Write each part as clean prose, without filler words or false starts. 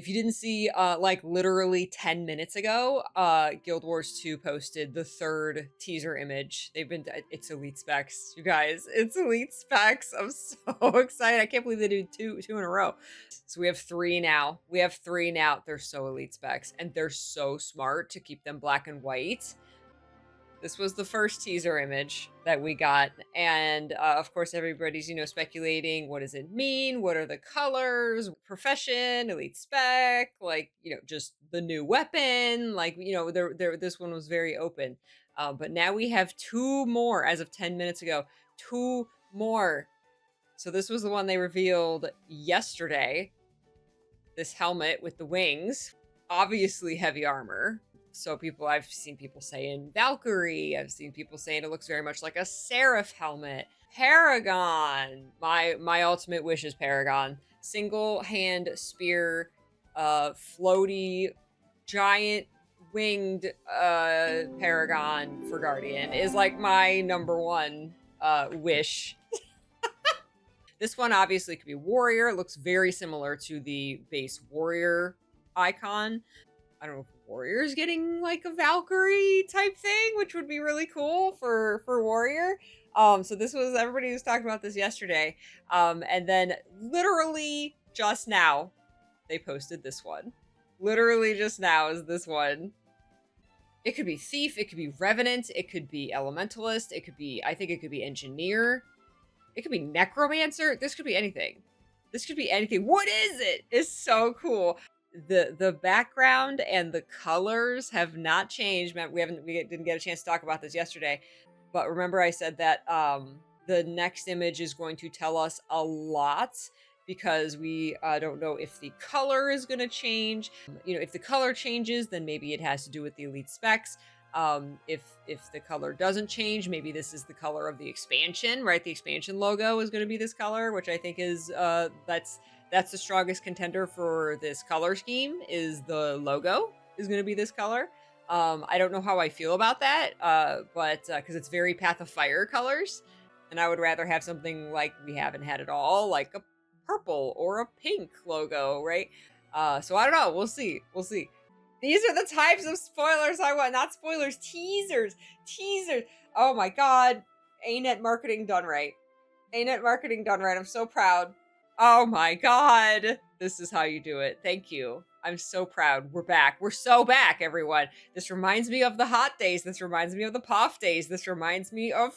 If you didn't see, like literally 10 minutes ago, Guild Wars 2 posted the third teaser image. It's Elite Specs, you guys. It's Elite Specs. I'm so excited. I can't believe they did two in a row. So we have three now. They're so Elite Specs, and they're so smart to keep them black and white. This was the first teaser image that we got. And of course, everybody's, speculating, what does it mean? What are the colors? Profession, elite spec, like, just the new weapon. Like, this one was very open. But now we have two more as of 10 minutes ago. Two more. So this was the one they revealed yesterday. This helmet with the wings. Obviously heavy armor. So I've seen people saying Valkyrie. I've seen people saying it looks very much like a Seraph helmet. Paragon. My ultimate wish is Paragon. Single hand spear, floaty, giant winged Paragon for Guardian is like my number one wish. This one obviously could be warrior. It looks very similar to the base warrior icon. I don't know if warrior's getting like a Valkyrie type thing, which would be really cool for warrior. So everybody was talking about this yesterday. And then literally just now, they posted this one. Literally just now is this one. It could be thief, it could be revenant, it could be elementalist, I think it could be engineer. It could be necromancer. This could be anything. What is it? It's so cool. The background and the colors have not changed. We didn't get a chance to talk about this yesterday, but remember I said that the next image is going to tell us a lot because we don't know if the color is going to change. If the color changes, then maybe it has to do with the elite specs. If the color doesn't change, maybe this is the color of the expansion, right? The expansion logo is going to be this color, which I think is that's the strongest contender for this color scheme. Is the logo is going to be this color. I don't know how I feel about that, but because it's very Path of Fire colors, and I would rather have something like we haven't had at all, like a purple or a pink logo, right? So I don't know. We'll see. These are the types of spoilers I want. Not spoilers, teasers. Oh my god. ArenaNet marketing done right. I'm so proud. Oh my god. This is how you do it. Thank you. I'm so proud. We're back. We're so back, everyone. This reminds me of the hot days. This reminds me of the POF days. This reminds me of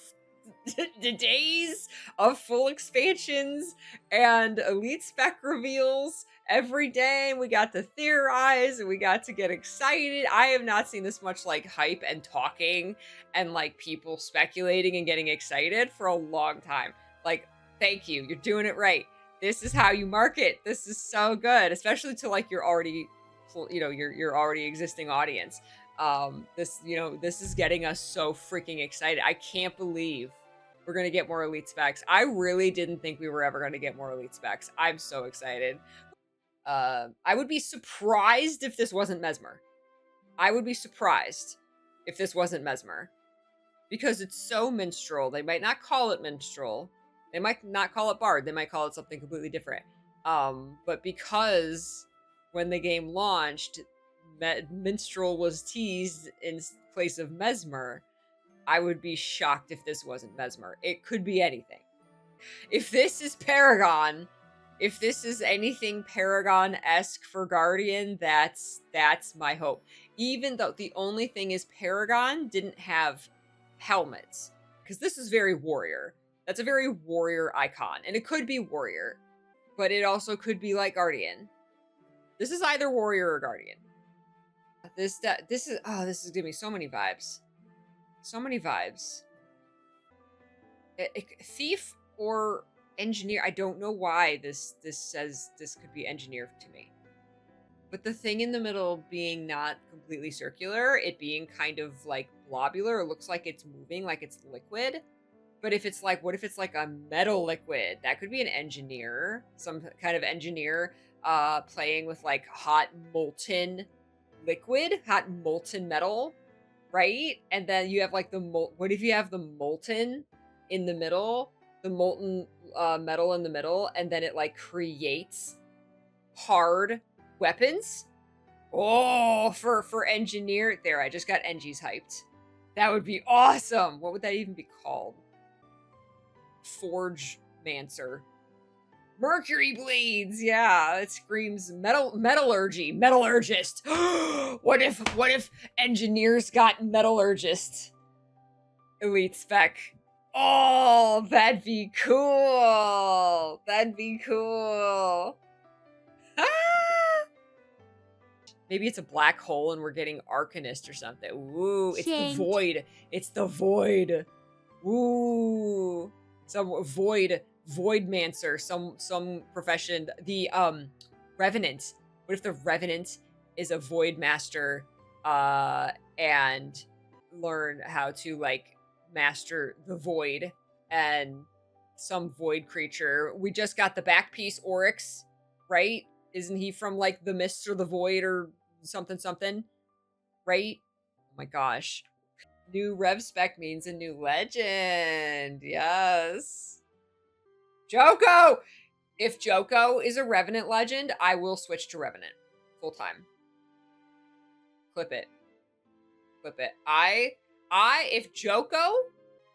the days of full expansions and elite spec reveals every day. We got to theorize and we got to get excited. I have not seen this much like hype and talking and like people speculating and getting excited for a long time. Like, thank you. You're doing it right. This is how you market. This is so good, especially to like your already existing audience. This is getting us so freaking excited. I can't believe we're going to get more elite specs. I really didn't think we were ever going to get more elite specs. I'm so excited. I would be surprised if this wasn't Mesmer. Because it's so minstrel. They might not call it minstrel. They might not call it bard. They might call it something completely different. But because when the game launched, minstrel was teased in place of Mesmer, I would be shocked if this wasn't Mesmer. It could be anything. If this is Paragon, if this is anything Paragon-esque for Guardian, that's my hope. Even though the only thing is Paragon didn't have helmets. Because this is very warrior. That's a very warrior icon. And it could be warrior. But it also could be like Guardian. This is either warrior or Guardian. This is giving me so many vibes. Thief or engineer. I don't know why this says this could be engineer to me. But the thing in the middle being not completely circular, it being kind of like globular, it looks like it's moving, like it's liquid. But if it's like, what if it's like a metal liquid? That could be an engineer, some kind of engineer playing with like hot molten liquid, hot molten metal, right? And then you have like what if you have the molten in the middle, the molten metal in the middle, and then it like creates hard Weapons? Oh, for engineer. There, I just got Engie's hyped. That would be awesome. What would that even be called? Forge Mancer. Mercury blades. Yeah, it screams metallurgy. Metallurgist. What if engineers got metallurgist? Elite spec. Oh, that'd be cool. That'd be cool. Maybe it's a black hole and we're getting Arcanist or something. Ooh, it's the void. It's the void. Ooh. Some void mancer, some profession. The revenant. What if the revenant is a void master and learn how to like master the void and some void creature. We just got the back piece Oryx, right? Isn't he from like the mists or the void or something, right? Oh my gosh. New rev spec means a new legend. Yes. Jooko! If Jooko is a Revenant legend, I will switch to Revenant full time. Clip it.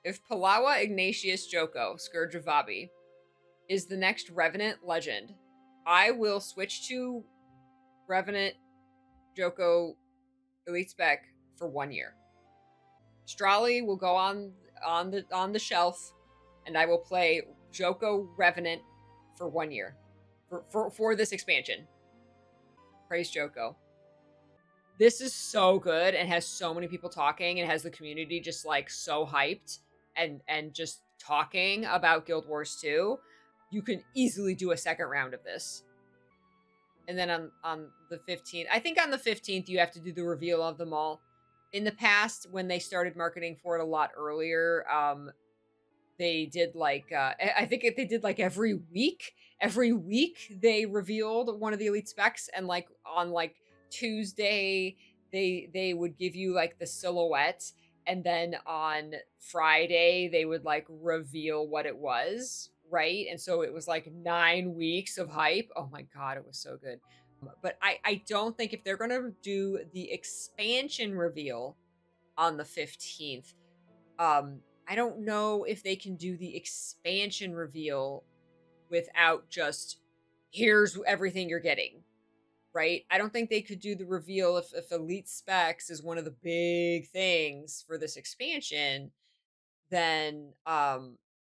If Palawa Ignatius Jooko, Scourge of Vabi, is the next Revenant legend, I will switch to Revenant Jooko Elite Spec for 1 year. Strali will go on the shelf, and I will play Jooko Revenant for 1 year for this expansion. Praise Jooko. This is so good and has so many people talking and has the community just like so hyped and just talking about Guild Wars 2. You can easily do a second round of this. And then on the 15th, I think on the 15th, you have to do the reveal of them all. In the past, when they started marketing for it a lot earlier, they did like, I think they did like every week they revealed one of the elite specs, and like on like Tuesday, they would give you like the silhouette, and then on Friday, they would like reveal what it was. Right. And so it was like 9 weeks of hype. Oh my God, it was so good. But I don't think if they're going to do the expansion reveal on the 15th, I don't know if they can do the expansion reveal without just, here's everything you're getting. Right. I don't think they could do the reveal if Elite Specs is one of the big things for this expansion, then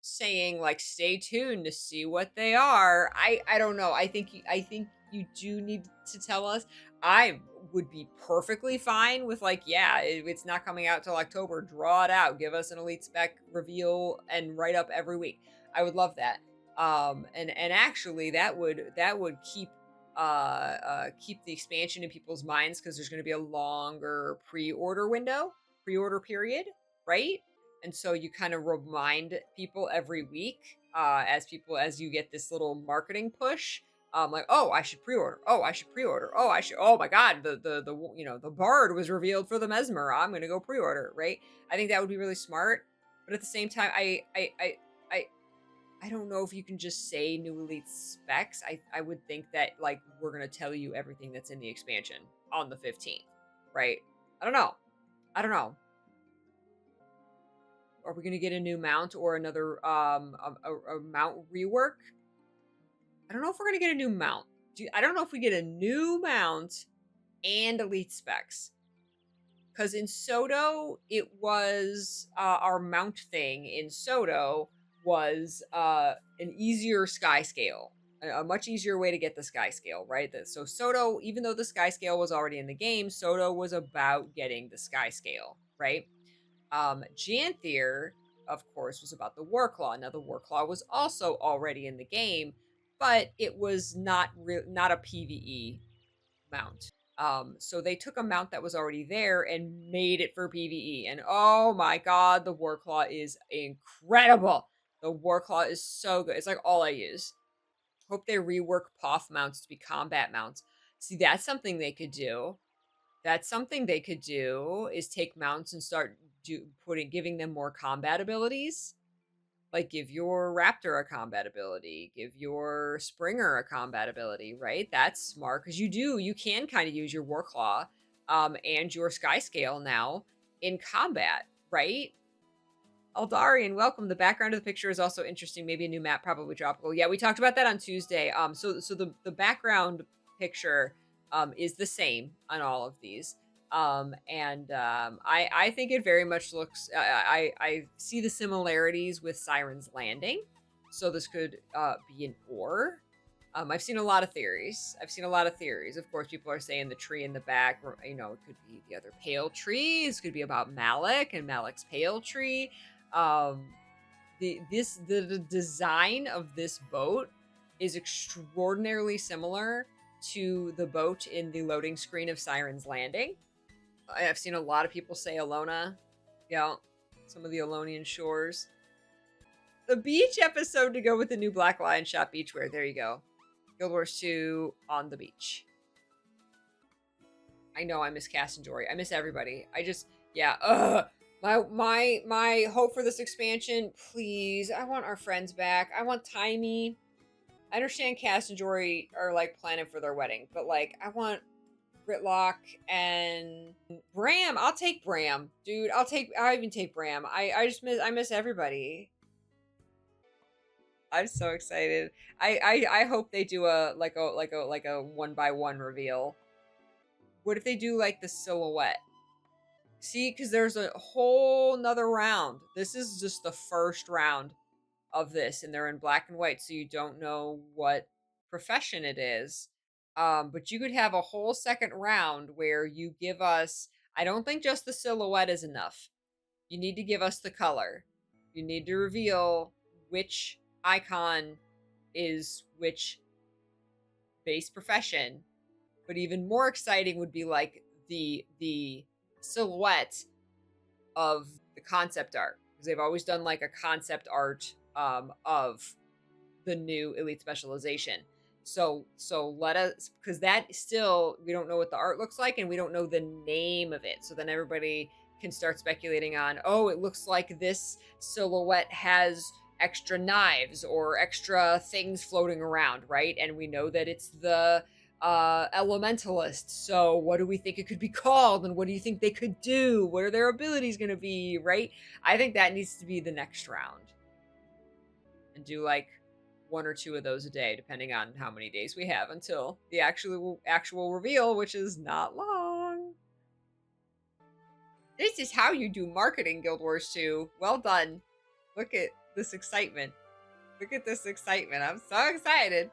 saying like stay tuned to see what they are. I don't know. I think you do need to tell us. I would be perfectly fine with like, yeah, it's not coming out till October. Draw it out. Give us an elite spec reveal and write up every week. I would love that. And actually that would keep keep the expansion in people's minds, because there's going to be a longer pre-order period, right? And so you kind of remind people every week as you get this little marketing push, like, oh, I should pre-order. Oh, I should pre-order. Oh, I should. Oh my God, the bard was revealed for the mesmer. I'm gonna go pre-order, right? I think that would be really smart. But at the same time, I don't know if you can just say new elite specs. I would think that like we're gonna tell you everything that's in the expansion on the 15th, right? I don't know. Are we gonna get a new mount or another a mount rework? I don't know if we're gonna get a new mount. I don't know if we get a new mount and elite specs. Because in Soto, it was our mount thing in Soto was an easier sky scale, a much easier way to get the sky scale, right? So Soto, even though the sky scale was already in the game, Soto was about getting the sky scale, right? Janthier, of course, was about the Warclaw. Now, the Warclaw was also already in the game, but it was not a PvE mount. So they took a mount that was already there and made it for PvE. And oh my God, the Warclaw is incredible. The Warclaw is so good. It's like all I use. Hope they rework POF mounts to be combat mounts. See, that's something they could do. Is take mounts and start giving them more combat abilities. Like, give your Raptor a combat ability, give your Springer a combat ability, right? That's smart because you can kind of use your Warclaw and your Sky Scale now in combat, right? Aldarian, welcome. The background of the picture is also interesting. Maybe a new map, probably tropical. Yeah, we talked about that on Tuesday. So the background picture is the same on all of these. I think it very much looks. I see the similarities with Siren's Landing. So this could be an ore. I've seen a lot of theories. Of course, people are saying the tree in the back, or, you know, it could be the other pale trees. Could be about Malik and Malik's pale tree. Um, the design of this boat is extraordinarily similar to the boat in the loading screen of Siren's Landing. I've seen a lot of people say Alona. Yeah, some of the Alonian shores. The beach episode to go with the new Black Lion Shop beachwear. There you go. Guild Wars 2 on the beach. I know I miss Cass and Jory. I miss everybody. I just, yeah, my hope for this expansion, please. I want our friends back. I want Timey. I understand Cass and Jory are like planning for their wedding, but like I want Gritlock and Bram. I'll take Bram, dude. I'll even take Bram. I miss everybody. I'm so excited. I hope they do a 1x1 reveal. What if they do like the silhouette? See, because there's a whole nother round. This is just the first round of this, and they're in black and white, so you don't know what profession it is. But you could have a whole second round where you give us, I don't think just the silhouette is enough. You need to give us the color. You need to reveal which icon is which base profession. But even more exciting would be like the silhouette of the concept art, because they've always done like a concept art of the new Elite Specialization. So let us, because that still, we don't know what the art looks like and we don't know the name of it. So then everybody can start speculating on, oh, it looks like this silhouette has extra knives or extra things floating around, right? And we know that it's the elementalist. So what do we think it could be called, and what do you think they could do? What are their abilities going to be, right? I think that needs to be the next round, and do like one or two of those a day, depending on how many days we have until the actual reveal, which is not long. This is how you do marketing, Guild Wars 2. Well done. Look at this excitement. Look at this excitement. I'm so excited.